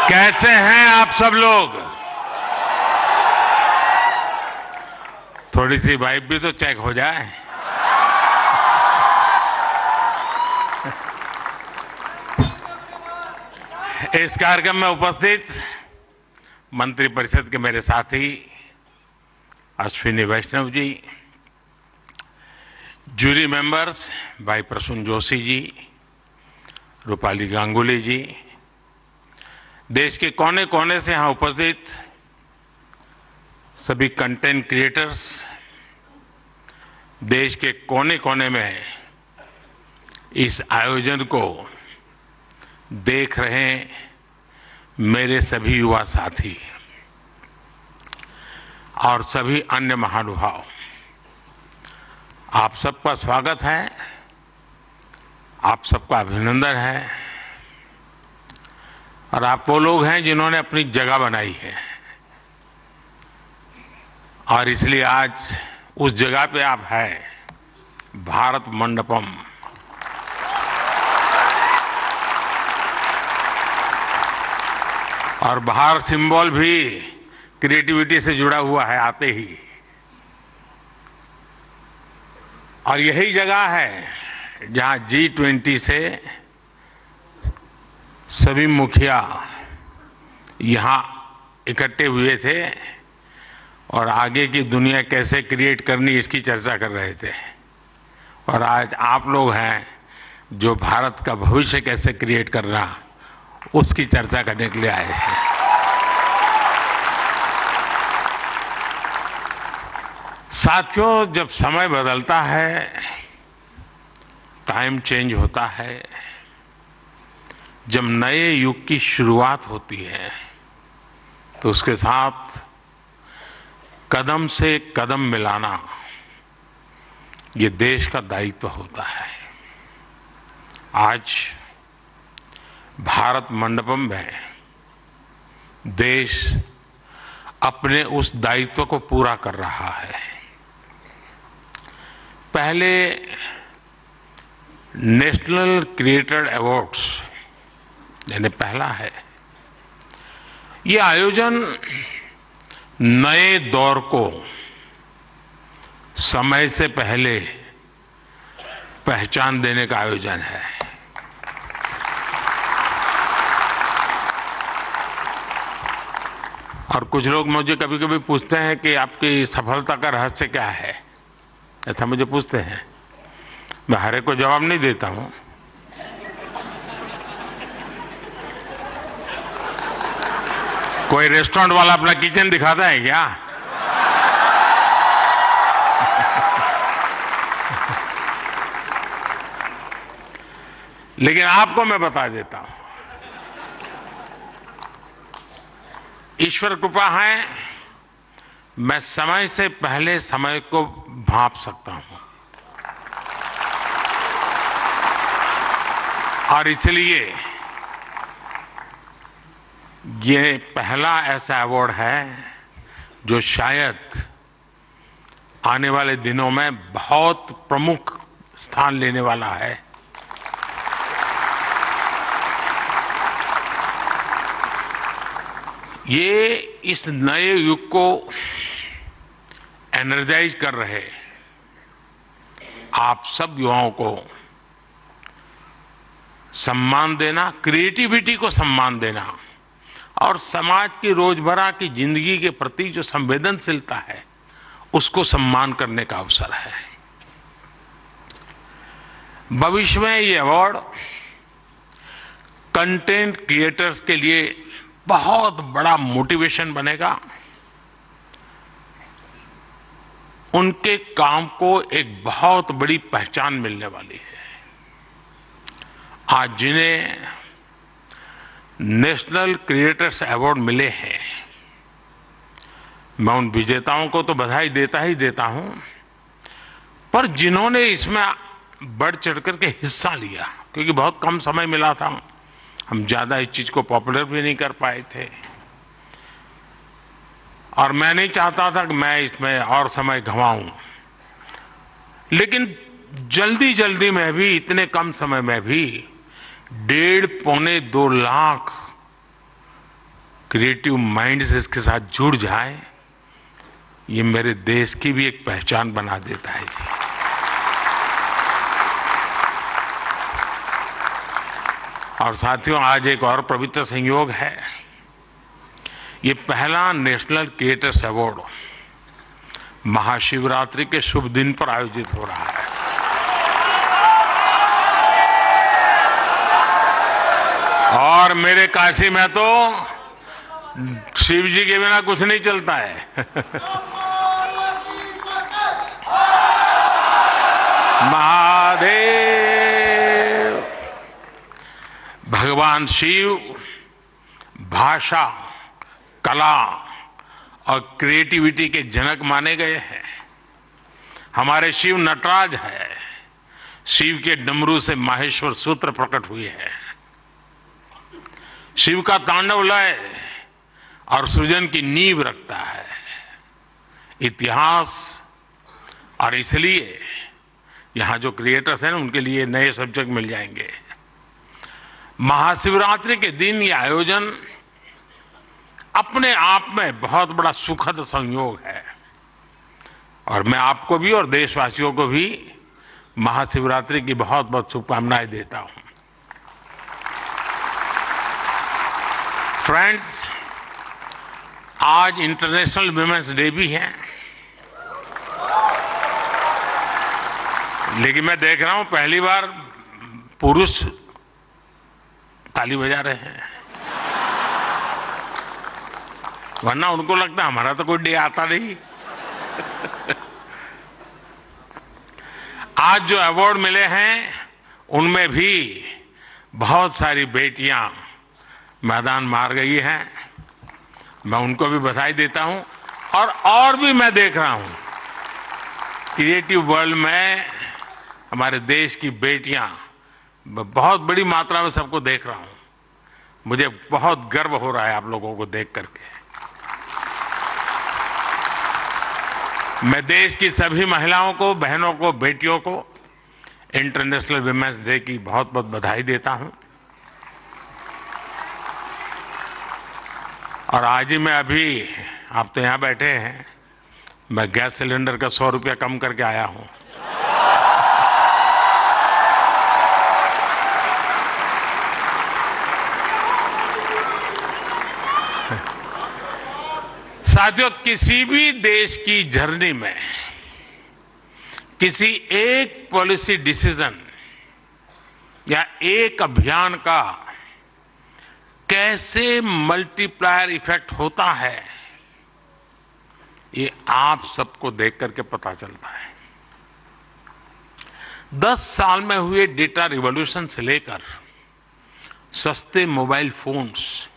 कैसे हैं आप सब लोग? थोड़ी सी वाइब भी तो चेक हो जाए। इस कार्यक्रम में उपस्थित मंत्रिपरिषद के मेरे साथी अश्विनी वैष्णव जी, जूरी मेंबर्स भाई प्रसून जोशी जी, रूपाली गांगुली जी, देश के कोने कोने से यहां उपस्थित सभी कंटेंट क्रिएटर्स, देश के कोने कोने में इस आयोजन को देख रहे मेरे सभी युवा साथी और सभी अन्य महानुभाव, आप सबका स्वागत है, आप सबका अभिनंदन है। और आप वो लोग हैं जिन्होंने अपनी जगह बनाई है और इसलिए आज उस जगह पे आप हैं, भारत मंडपम। और बाहर सिंबल भी क्रिएटिविटी से जुड़ा हुआ है आते ही। और यही जगह है जहां G20 से सभी मुखिया यहां इकट्ठे हुए थे और आगे की दुनिया कैसे क्रिएट करनी इसकी चर्चा कर रहे थे। और आज आप लोग हैं जो भारत का भविष्य कैसे क्रिएट करना उसकी चर्चा करने के लिए आए हैं। साथियों, जब समय बदलता है, टाइम चेंज होता है, जब नए युग की शुरुआत होती है तो उसके साथ कदम से कदम मिलाना ये देश का दायित्व होता है। आज भारत मंडपम में देश अपने उस दायित्व को पूरा कर रहा है। पहले नेशनल क्रिएटर अवार्ड्स यानी पहला है, ये आयोजन नए दौर को समय से पहले पहचान देने का आयोजन है। और कुछ लोग मुझे कभी कभी पूछते हैं कि आपकी सफलता का रहस्य क्या है, ऐसा मुझे पूछते हैं। मैं हर एक को जवाब नहीं देता हूं। कोई रेस्टोरेंट वाला अपना किचन दिखाता है क्या? लेकिन आपको मैं बता देता हूं, ईश्वर कृपा है, मैं समय से पहले समय को भांप सकता हूं। और इसलिए ये पहला ऐसा अवार्ड है जो शायद आने वाले दिनों में बहुत प्रमुख स्थान लेने वाला है। ये इस नए युग को एनर्जाइज कर रहे आप सब युवाओं को सम्मान देना, क्रिएटिविटी को सम्मान देना और समाज की रोजमर्रा की जिंदगी के प्रति जो संवेदनशीलता है उसको सम्मान करने का अवसर है। भविष्य में ये अवार्ड कंटेंट क्रिएटर्स के लिए बहुत बड़ा मोटिवेशन बनेगा। उनके काम को एक बहुत बड़ी पहचान मिलने वाली है। आज जिन्हें नेशनल क्रिएटर्स अवार्ड मिले हैं, मैं उन विजेताओं को तो बधाई देता ही देता हूं, पर जिन्होंने इसमें बढ़ चढ़ करके हिस्सा लिया, क्योंकि बहुत कम समय मिला था, हम ज्यादा इस चीज को पॉपुलर भी नहीं कर पाए थे और मैं नहीं चाहता था कि मैं इसमें और समय गंवाऊं। लेकिन जल्दी जल्दी में भी, इतने कम समय में भी 1.5 पौने 2 लाख क्रिएटिव माइंड्स इसके साथ जुड़ जाए, ये मेरे देश की भी एक पहचान बना देता है जी। और साथियों, आज एक और पवित्र संयोग है। ये पहला नेशनल क्रिएटर्स अवार्ड महाशिवरात्रि के शुभ दिन पर आयोजित हो रहा है। और मेरे काशी में तो शिव जी के बिना कुछ नहीं चलता है। महादेव, भगवान शिव भाषा, कला और क्रिएटिविटी के जनक माने गए हैं। हमारे शिव नटराज है। शिव के डमरू से माहेश्वर सूत्र प्रकट हुए हैं। शिव का तांडव लय और सृजन की नींव रखता है इतिहास। और इसलिए यहां जो क्रिएटर्स हैं ना, उनके लिए नए सब्जेक्ट मिल जाएंगे। महाशिवरात्रि के दिन ये आयोजन अपने आप में बहुत बड़ा सुखद संयोग है। और मैं आपको भी और देशवासियों को भी महाशिवरात्रि की बहुत बहुत शुभकामनाएं देता हूं। फ्रेंड्स, आज इंटरनेशनल विमेंस डे भी है, लेकिन मैं देख रहा हूं पहली बार पुरुष ताली बजा रहे हैं, वरना उनको लगता है हमारा तो कोई डे आता नहीं। आज जो अवार्ड मिले हैं उनमें भी बहुत सारी बेटियां मैदान मार गई हैं। मैं उनको भी बधाई देता हूं। और भी मैं देख रहा हूं क्रिएटिव वर्ल्ड में हमारे देश की बेटियां बहुत बड़ी मात्रा में, सबको देख रहा हूं। मुझे बहुत गर्व हो रहा है आप लोगों को देख करके। मैं देश की सभी महिलाओं को, बहनों को, बेटियों को इंटरनेशनल विमेंस डे की बहुत बहुत बधाई देता हूं। और आज ही मैं अभी, आप तो यहां बैठे हैं, मैं गैस सिलेंडर का 100 रुपया कम करके आया हूं। साथियों, किसी भी देश की जर्नी में किसी एक पॉलिसी डिसीजन या एक अभियान का कैसे मल्टीप्लायर इफेक्ट होता है, ये आप सबको देख करके पता चलता है। 10 साल में हुए डेटा रिवॉल्यूशन से लेकर सस्ते मोबाइल फोन्स,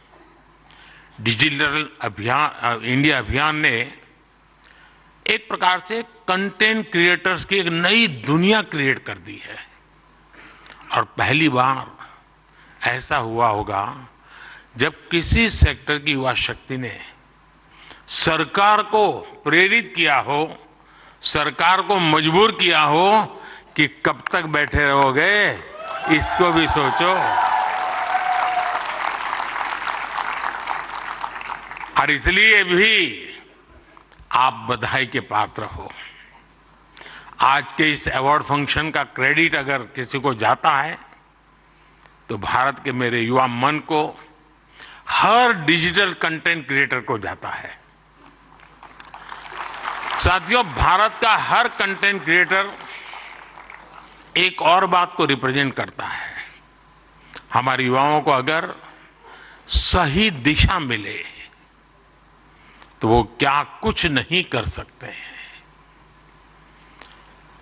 डिजिटल अभियान, इंडिया अभियान ने एक प्रकार से कंटेंट क्रिएटर्स की एक नई दुनिया क्रिएट कर दी है। और पहली बार ऐसा हुआ होगा जब किसी सेक्टर की युवा शक्ति ने सरकार को प्रेरित किया हो, सरकार को मजबूर किया हो कि कब तक बैठे रहोगे, इसको भी सोचो। और इसलिए भी आप बधाई के पात्र हो। आज के इस अवार्ड फंक्शन का क्रेडिट अगर किसी को जाता है तो भारत के मेरे युवा मन को, हर डिजिटल कंटेंट क्रिएटर को जाता है। साथियों, भारत का हर कंटेंट क्रिएटर एक और बात को रिप्रेजेंट करता है। हमारे युवाओं को अगर सही दिशा मिले तो वो क्या कुछ नहीं कर सकते हैं।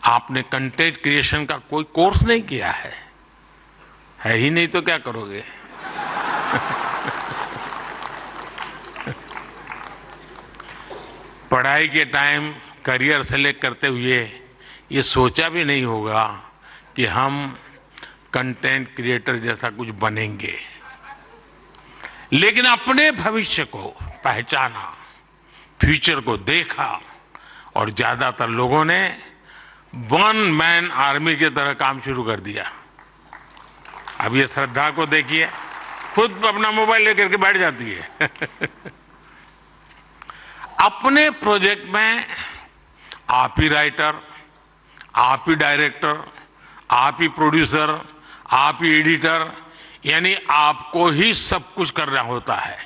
आपने कंटेंट क्रिएशन का कोई कोर्स नहीं किया है ही नहीं तो क्या करोगे। पढ़ाई के टाइम करियर सेलेक्ट करते हुए ये सोचा भी नहीं होगा कि हम कंटेंट क्रिएटर जैसा कुछ बनेंगे, लेकिन अपने भविष्य को पहचाना, फ्यूचर को देखा और ज्यादातर लोगों ने वन मैन आर्मी की तरह काम शुरू कर दिया। अब ये श्रद्धा को देखिए, खुद अपना मोबाइल लेकर के बैठ जाती है। अपने प्रोजेक्ट में आप ही राइटर, आप ही डायरेक्टर, आप ही प्रोड्यूसर, आप ही एडिटर, यानी आपको ही सब कुछ करना होता है।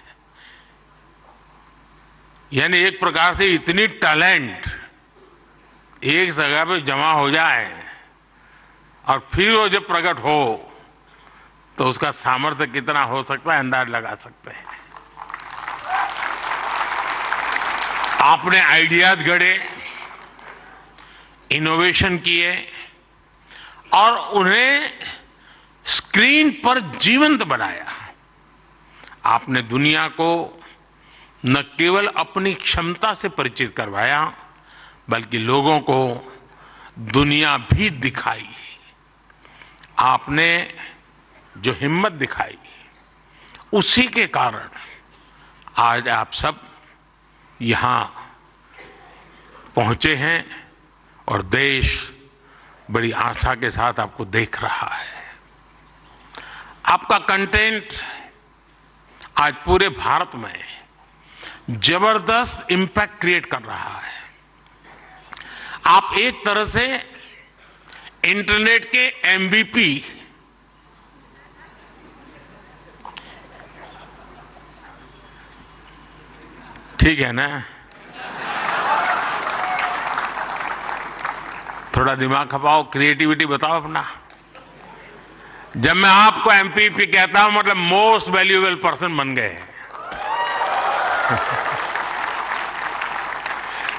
यानी एक प्रकार से इतनी टैलेंट एक जगह पे जमा हो जाए और फिर वो जब प्रकट हो तो उसका सामर्थ्य कितना हो सकता है अंदाज लगा सकते हैं। आपने आइडियाज गढ़े, इनोवेशन किए और उन्हें स्क्रीन पर जीवंत बनाया। आपने दुनिया को न केवल अपनी क्षमता से परिचित करवाया बल्कि लोगों को दुनिया भी दिखाई। आपने जो हिम्मत दिखाई उसी के कारण आज आप सब यहां पहुंचे हैं और देश बड़ी आशा के साथ आपको देख रहा है। आपका कंटेंट आज पूरे भारत में जबरदस्त इंपैक्ट क्रिएट कर रहा है। आप एक तरह से इंटरनेट के एमवीपी ठीक है ना? थोड़ा दिमाग खपाओ, क्रिएटिविटी बताओ अपना। जब मैं आपको एमपीपी कहता हूं मतलब मोस्ट वैल्यूएबल पर्सन बन गए।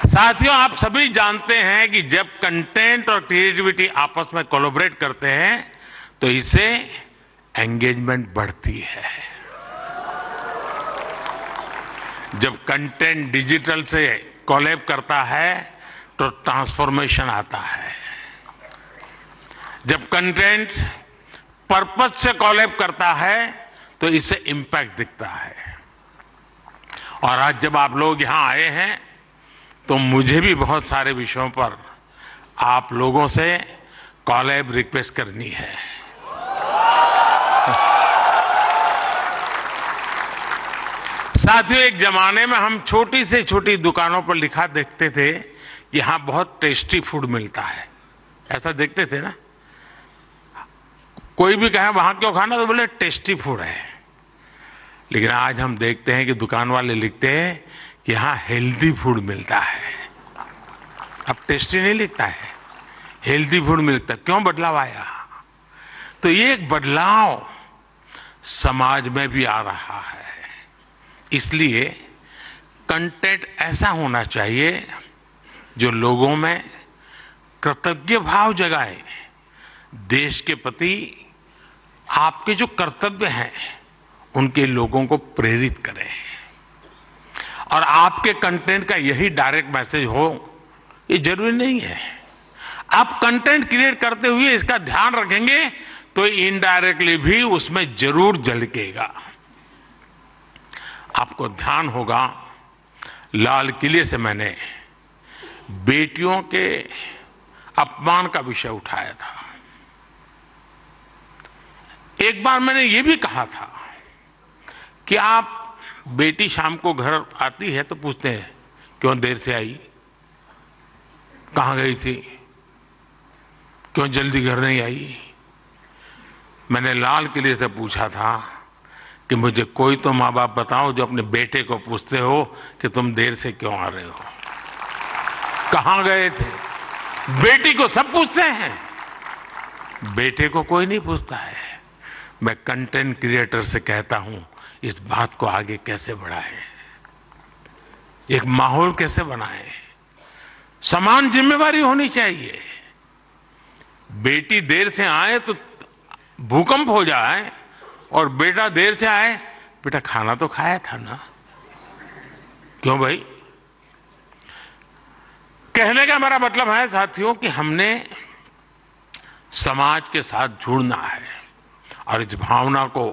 साथियों, आप सभी जानते हैं कि जब कंटेंट और क्रिएटिविटी आपस में कोलैबोरेट करते हैं तो इससे एंगेजमेंट बढ़ती है। जब कंटेंट डिजिटल से कोलैब करता है तो ट्रांसफॉर्मेशन आता है। जब कंटेंट पर्पस से कोलैब करता है तो इससे इंपैक्ट दिखता है। और आज जब आप लोग यहां आए हैं तो मुझे भी बहुत सारे विषयों पर आप लोगों से कोलैब रिक्वेस्ट करनी है। साथियों, एक जमाने में हम छोटी से छोटी दुकानों पर लिखा देखते थे कि यहां बहुत टेस्टी फूड मिलता है, ऐसा देखते थे ना। कोई भी कहे वहां क्यों खाना तो बोले टेस्टी फूड है। लेकिन आज हम देखते हैं कि दुकान वाले लिखते हैं कि यहां हेल्दी फूड मिलता है। अब टेस्टी नहीं लिखता है, हेल्दी फूड मिलता है। क्यों बदलाव आया? तो ये एक बदलाव समाज में भी आ रहा है। इसलिए कंटेंट ऐसा होना चाहिए जो लोगों में कृतज्ञ भाव जगाए, देश के प्रति आपके जो कर्तव्य हैं उनके लोगों को प्रेरित करें। और आपके कंटेंट का यही डायरेक्ट मैसेज हो ये जरूरी नहीं है। आप कंटेंट क्रिएट करते हुए इसका ध्यान रखेंगे तो इनडायरेक्टली भी उसमें जरूर झलकेगा। आपको ध्यान होगा, लाल किले से मैंने बेटियों के अपमान का विषय उठाया था। एक बार मैंने ये भी कहा था कि आप बेटी शाम को घर आती है तो पूछते हैं क्यों देर से आई, कहां गई थी, क्यों जल्दी घर नहीं आई। मैंने लाल किले से पूछा था कि मुझे कोई तो माँ बाप बताओ जो अपने बेटे को पूछते हो कि तुम देर से क्यों आ रहे हो, कहां गए थे। बेटी को सब पूछते हैं, बेटे को कोई नहीं पूछता है। मैं कंटेंट क्रिएटर से कहता हूं इस बात को आगे कैसे बढ़ाएं, एक माहौल कैसे बनाएं। समान जिम्मेवारी होनी चाहिए। बेटी देर से आए तो भूकंप हो जाए और बेटा देर से आए, बेटा खाना तो खाया था ना, क्यों भाई। कहने का मेरा मतलब है साथियों कि हमने समाज के साथ जुड़ना है और इस भावना को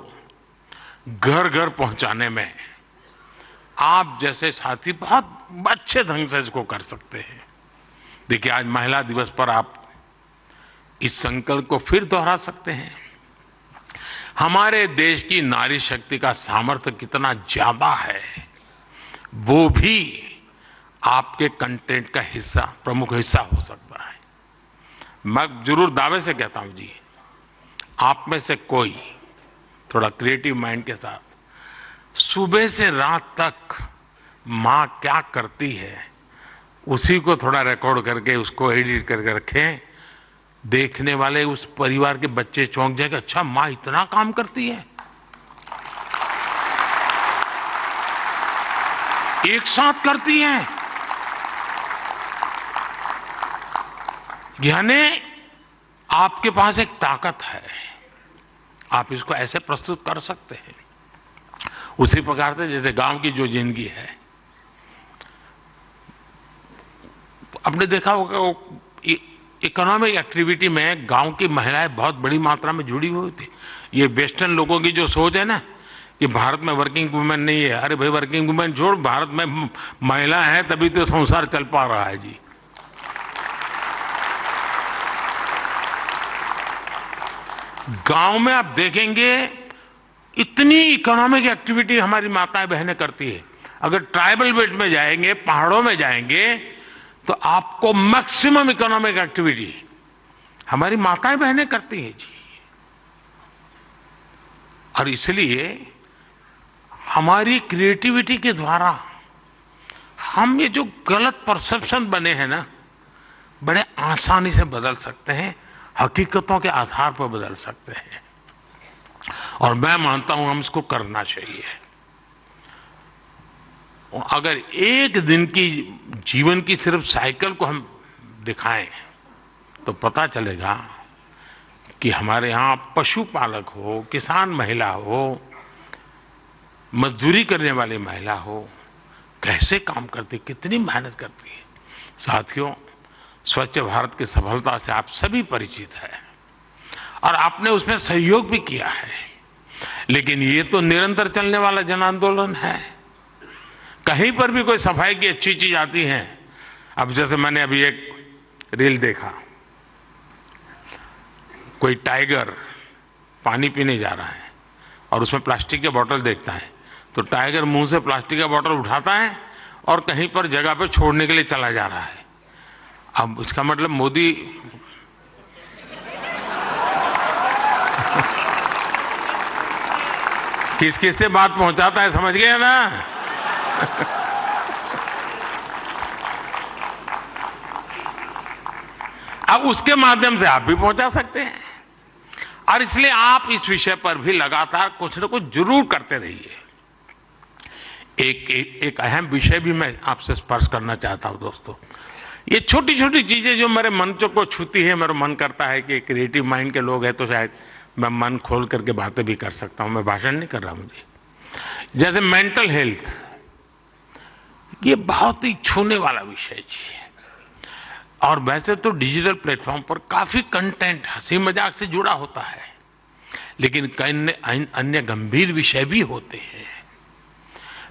घर घर पहुंचाने में आप जैसे साथी बहुत अच्छे ढंग से इसको कर सकते हैं। देखिए, आज महिला दिवस पर आप इस संकल्प को फिर दोहरा सकते हैं। हमारे देश की नारी शक्ति का सामर्थ्य कितना ज्यादा है, वो भी आपके कंटेंट का हिस्सा, प्रमुख हिस्सा हो सकता है। मैं जरूर दावे से कहता हूं जी, आप में से कोई थोड़ा क्रिएटिव माइंड के साथ सुबह से रात तक मां क्या करती है उसी को थोड़ा रिकॉर्ड करके उसको एडिट करके रखें, देखने वाले उस परिवार के बच्चे चौंक जाएंगे, अच्छा मां इतना काम करती है। एक साथ करती हैं, यानी आपके पास एक ताकत है, आप इसको ऐसे प्रस्तुत कर सकते हैं। उसी प्रकार से जैसे गांव की जो जिंदगी है, आपने देखा होगा इकोनॉमिक एक्टिविटी में गांव की महिलाएं बहुत बड़ी मात्रा में जुड़ी हुई थी। ये वेस्टर्न लोगों की जो सोच है ना कि भारत में वर्किंग वुमेन नहीं है, अरे भाई वर्किंग वुमेन छोड़, भारत में महिला है तभी तो संसार चल पा रहा है जी। गांव में आप देखेंगे इतनी इकोनॉमिक एक्टिविटी हमारी माताएं बहनें करती है। अगर ट्राइबल बेल्ट में जाएंगे, पहाड़ों में जाएंगे, तो आपको मैक्सिमम इकोनॉमिक एक्टिविटी हमारी माताएं बहनें करती हैं जी। और इसलिए हमारी क्रिएटिविटी के द्वारा हम ये जो गलत परसेप्शन बने हैं ना, बड़े आसानी से बदल सकते हैं, हकीकतों के आधार पर बदल सकते हैं। और मैं मानता हूं हम इसको करना चाहिए। अगर एक दिन की जीवन की सिर्फ साइकिल को हम दिखाएं तो पता चलेगा कि हमारे यहां पशुपालक हो, किसान महिला हो, मजदूरी करने वाली महिला हो, कैसे काम करती, कितनी मेहनत करती है। साथियों, स्वच्छ भारत की सफलता से आप सभी परिचित हैं और आपने उसमें सहयोग भी किया है, लेकिन ये तो निरंतर चलने वाला जन आंदोलन है। कहीं पर भी कोई सफाई की अच्छी चीज आती है, अब जैसे मैंने अभी एक रील देखा, कोई टाइगर पानी पीने जा रहा है और उसमें प्लास्टिक के बोतल देखता है, तो टाइगर मुंह से प्लास्टिक का बोतल उठाता है और कहीं पर जगह पे छोड़ने के लिए चला जा रहा है। अब इसका मतलब मोदी किस किस से बात पहुंचाता है, समझ गए ना। अब उसके माध्यम से आप भी पहुंचा सकते हैं, और इसलिए आप इस विषय पर भी लगातार कुछ न कुछ जरूर करते रहिए। एक अहम विषय भी मैं आपसे स्पर्श करना चाहता हूं दोस्तों। ये छोटी छोटी चीजें जो मेरे मन को छूती है, मेरा मन करता है कि क्रिएटिव माइंड के लोग हैं तो शायद मैं मन खोल करके बातें भी कर सकता हूं। मैं भाषण नहीं कर रहा मुझे। जैसे मेंटल हेल्थ, ये बहुत ही छूने वाला विषय जी। और वैसे तो डिजिटल प्लेटफॉर्म पर काफी कंटेंट हंसी मजाक से जुड़ा होता है, लेकिन कई अन्य गंभीर विषय भी होते हैं।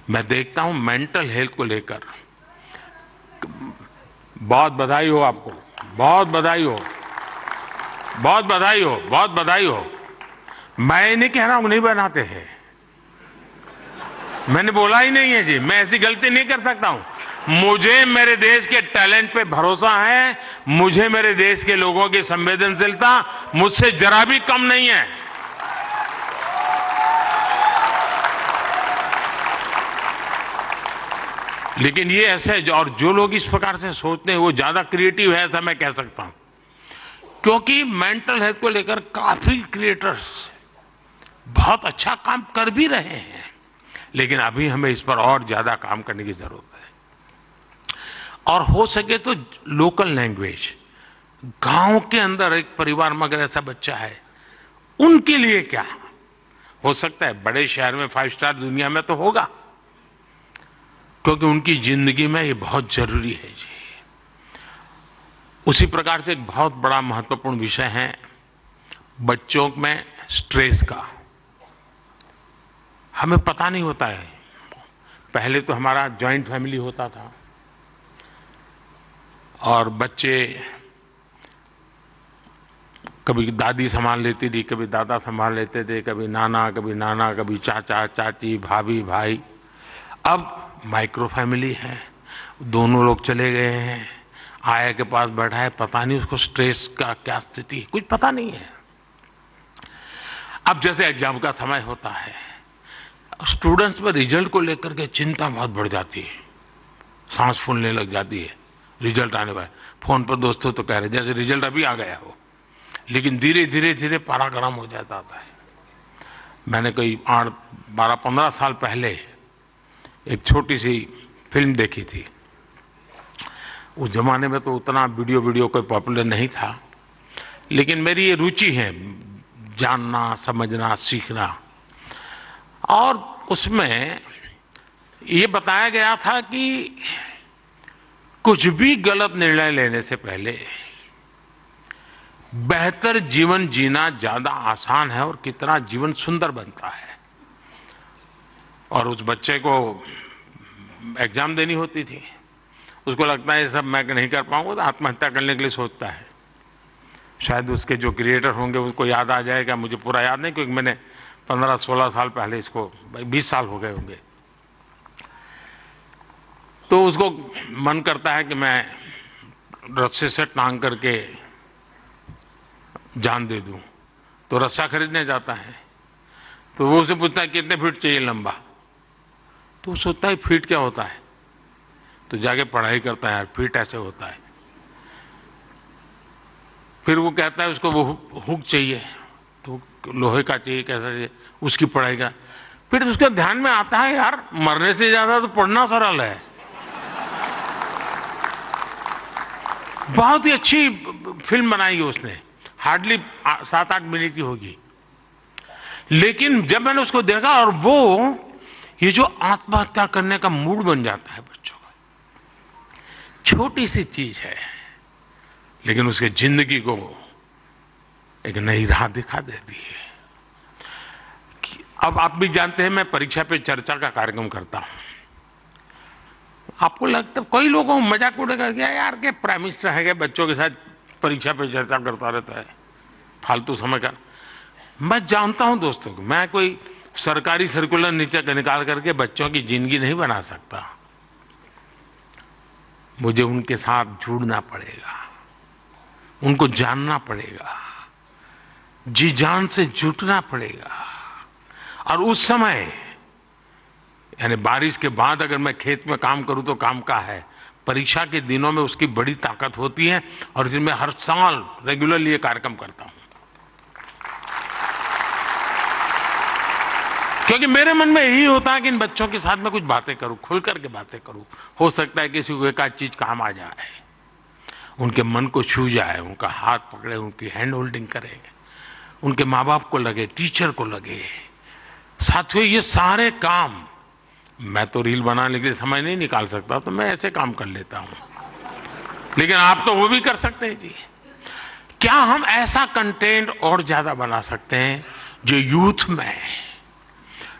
मैं देखता हूं मेंटल हेल्थ को लेकर, बहुत बधाई हो आपको, बहुत बधाई हो, बहुत बधाई हो, बहुत बधाई हो। मैं नहीं कह रहा हूं नहीं बनाते हैं, मैंने बोला ही नहीं है जी, मैं ऐसी गलती नहीं कर सकता हूं। मुझे मेरे देश के टैलेंट पे भरोसा है, मुझे मेरे देश के लोगों की संवेदनशीलता मुझसे जरा भी कम नहीं है। लेकिन ये ऐसे, और जो लोग इस प्रकार से सोचते हैं वो ज्यादा क्रिएटिव है, ऐसा मैं कह सकता हूं, क्योंकि मेंटल हेल्थ को लेकर काफी क्रिएटर्स बहुत अच्छा काम कर भी रहे हैं, लेकिन अभी हमें इस पर और ज्यादा काम करने की जरूरत है। और हो सके तो लोकल लैंग्वेज, गांव के अंदर एक परिवार में अगर ऐसा बच्चा है, उनके लिए क्या हो सकता है, बड़े शहर में 5 स्टार दुनिया में तो होगा, क्योंकि उनकी जिंदगी में ये बहुत जरूरी है जी। उसी प्रकार से एक बहुत बड़ा महत्वपूर्ण विषय है बच्चों में स्ट्रेस का। हमें पता नहीं होता है, पहले तो हमारा जॉइंट फैमिली होता था और बच्चे कभी दादी संभाल लेती थी, कभी दादा संभाल लेते थे, कभी नाना, कभी चाचा, चाची, भाभी, भाई। अब माइक्रो फैमिली है, दोनों लोग चले गए हैं, आया के पास बैठा है, पता नहीं उसको स्ट्रेस का क्या स्थिति है, कुछ पता नहीं है। अब जैसे एग्जाम का समय होता है, स्टूडेंट्स में रिजल्ट को लेकर के चिंता बहुत बढ़ जाती है, सांस फूलने लग जाती है। रिजल्ट आने पर फोन पर दोस्तों तो कह रहे जैसे रिजल्ट अभी आ गया हो, लेकिन धीरे धीरे धीरे पारा गर्म हो जाता है। मैंने कोई 12-15 साल पहले एक छोटी सी फिल्म देखी थी। उस जमाने में तो उतना वीडियो कोई पॉपुलर नहीं था, लेकिन मेरी ये रुचि है जानना, समझना, सीखना। और उसमें ये बताया गया था कि कुछ भी गलत निर्णय लेने से पहले बेहतर जीवन जीना ज्यादा आसान है और कितना जीवन सुंदर बनता है। और उस बच्चे को एग्जाम देनी होती थी, उसको लगता है ये सब मैं नहीं कर पाऊंगा, तो आत्महत्या करने के लिए सोचता है। शायद उसके जो क्रिएटर होंगे उसको याद आ जाएगा, मुझे पूरा याद नहीं, क्योंकि मैंने 15-16 साल पहले इसको, 20 साल हो गए होंगे। तो उसको मन करता है कि मैं रस्से से टांग करके जान दे दूं, तो रस्सा खरीदने जाता है। तो वो उसे पूछता है कितने फीट चाहिए लंबा, तो वो सोचता है फीट क्या होता है, तो जाके पढ़ाई करता है, यार फीट ऐसे होता है। फिर वो कहता है उसको वो हुक चाहिए, तो लोहे का चाहिए, कैसा चाहिए, उसकी पढ़ाई का। फिर उसके ध्यान में आता है यार मरने से ज्यादा तो पढ़ना सरल है। बहुत ही अच्छी फिल्म बनाई है उसने, हार्डली 7-8 मिनट की होगी। लेकिन जब मैंने उसको देखा, और वो ये जो आत्महत्या करने का मूड बन जाता है बच्चों का, छोटी सी चीज है लेकिन उसके जिंदगी को एक नई राह दिखा देती है। अब आप भी जानते हैं मैं परीक्षा पे चर्चा का कार्यक्रम करता हूं। आपको लगता है कई लोगों मजाक उड़ेगा क्या यार के प्राइम मिनिस्टर है, बच्चों के साथ परीक्षा पे चर्चा करता रहता है, फालतू समय का। मैं जानता हूं दोस्तों, मैं कोई सरकारी सर्कुलर नीचे निकाल करके बच्चों की जिंदगी नहीं बना सकता। मुझे उनके साथ जुड़ना पड़ेगा, उनको जानना पड़ेगा, जी जान से जुटना पड़ेगा। और उस समय यानी बारिश के बाद अगर मैं खेत में काम करूं तो काम का है, परीक्षा के दिनों में उसकी बड़ी ताकत होती है। और इसलिए मैं हर साल रेगुलरली ये कार्यक्रम करता हूं, क्योंकि मेरे मन में यही होता है कि इन बच्चों के साथ मैं कुछ बातें करूं, खुल करके बातें करूं। हो सकता है किसी को एक आध चीज काम आ जाए, उनके मन को छू जाए, उनका हाथ पकड़े, उनकी हैंड होल्डिंग करे, उनके माँ बाप को लगे, टीचर को लगे। साथियों ये सारे काम मैं तो रील बनाने के लिए समय नहीं निकाल सकता, तो मैं ऐसे काम कर लेता हूं, लेकिन आप तो वो भी कर सकते हैं जी। क्या हम ऐसा कंटेंट और ज्यादा बना सकते हैं जो यूथ में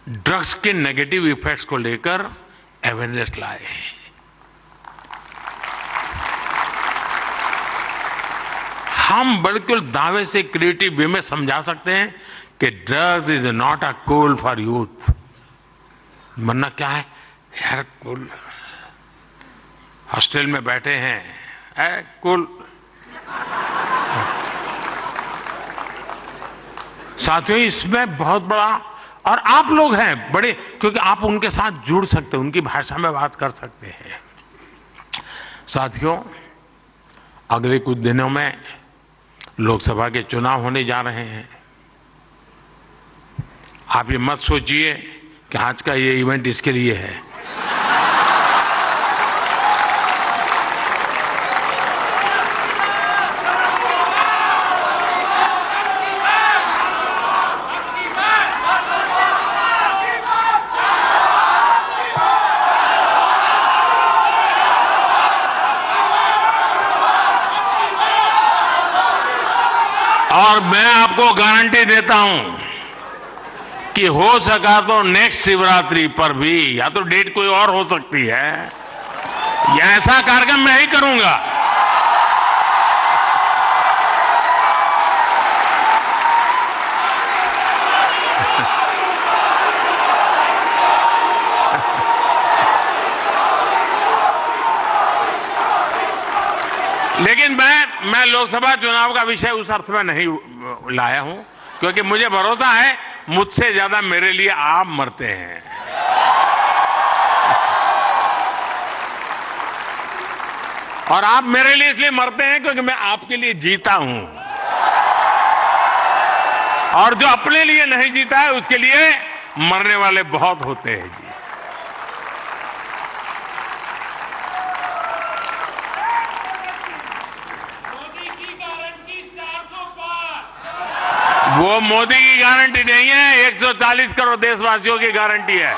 ड्रग्स के नेगेटिव इफेक्ट्स को लेकर अवेयरनेस लाए। हम बिल्कुल दावे से क्रिएटिव वे में समझा सकते हैं कि drugs is not a cool for youth. वरना क्या है यार, कूल हॉस्टल में बैठे हैं, कूल। साथियों इसमें बहुत बड़ा, और आप लोग हैं बड़े, क्योंकि आप उनके साथ जुड़ सकते हैं, उनकी भाषा में बात कर सकते हैं। साथियों अगले कुछ दिनों में लोकसभा के चुनाव होने जा रहे हैं। आप ये मत सोचिए कि आज का ये इवेंट इसके लिए है। और मैं आपको गारंटी देता हूं कि हो सका तो नेक्स्ट शिवरात्रि पर भी, या तो डेट कोई और हो सकती है, या ऐसा कार्यक्रम मैं ही करूंगा मैं लोकसभा चुनाव का विषय उस अर्थ में नहीं लाया हूं, क्योंकि मुझे भरोसा है मुझसे ज्यादा मेरे लिए आप मरते हैं। और आप मेरे लिए इसलिए मरते हैं क्योंकि मैं आपके लिए जीता हूं, और जो अपने लिए नहीं जीता है उसके लिए मरने वाले बहुत होते हैं जी। मोदी की गारंटी 400 पार। वो मोदी की गारंटी नहीं है, 140 करोड़ देशवासियों की गारंटी है।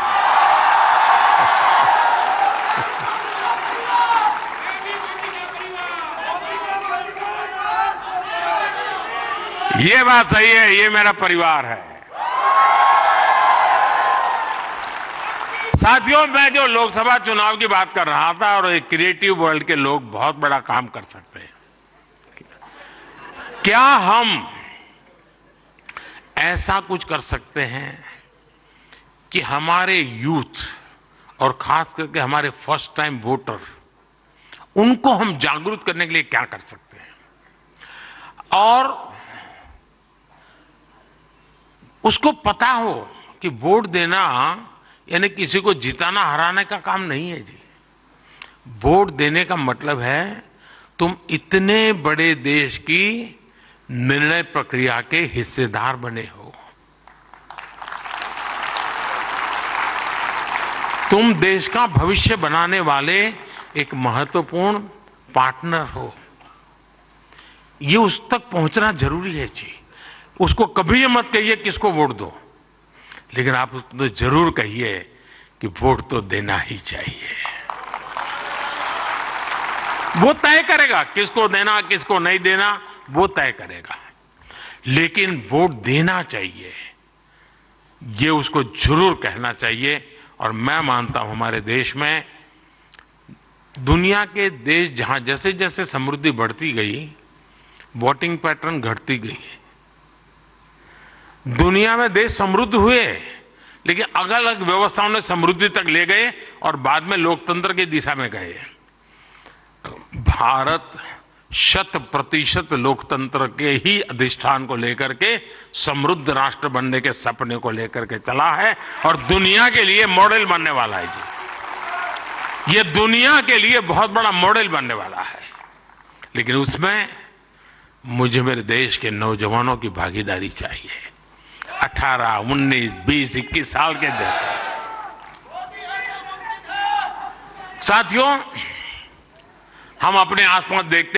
ये बात सही है, ये मेरा परिवार है। साथियों, मैं जो लोकसभा चुनाव की बात कर रहा था, और एक क्रिएटिव वर्ल्ड के लोग बहुत बड़ा काम कर सकते हैं। क्या हम ऐसा कुछ कर सकते हैं कि हमारे यूथ और खास करके हमारे फर्स्ट टाइम वोटर, उनको हम जागरूक करने के लिए क्या कर सकते हैं, और उसको पता हो कि वोट देना यानी किसी को जिताना हराने का काम नहीं है जी। वोट देने का मतलब है तुम इतने बड़े देश की निर्णय प्रक्रिया के हिस्सेदार बने हो। तुम देश का भविष्य बनाने वाले एक महत्वपूर्ण पार्टनर हो। ये उस तक पहुंचना जरूरी है जी। उसको कभी ये मत कहिए किसको वोट दो, लेकिन आप उसको जरूर कहिए कि वोट तो देना ही चाहिए। वो तय करेगा किसको देना किसको नहीं देना, वो तय करेगा, लेकिन वोट देना चाहिए, ये उसको जरूर कहना चाहिए। और मैं मानता हूं हमारे देश में, दुनिया के देश जहां जैसे जैसे समृद्धि बढ़ती गई, वोटिंग पैटर्न घटती गई। दुनिया में देश समृद्ध हुए, लेकिन अलग अलग व्यवस्थाओं ने समृद्धि तक ले गए और बाद में लोकतंत्र की दिशा में गए। भारत 100% लोकतंत्र के ही अधिष्ठान को लेकर के समृद्ध राष्ट्र बनने के सपने को लेकर के चला है, और दुनिया के लिए मॉडल बनने वाला है जी। ये दुनिया के लिए बहुत बड़ा मॉडल बनने वाला है, लेकिन उसमें मुझे मेरे देश के नौजवानों की भागीदारी चाहिए। 18, 19, 20, 21 साल के जैसे साथियों, हम अपने आसपास देखते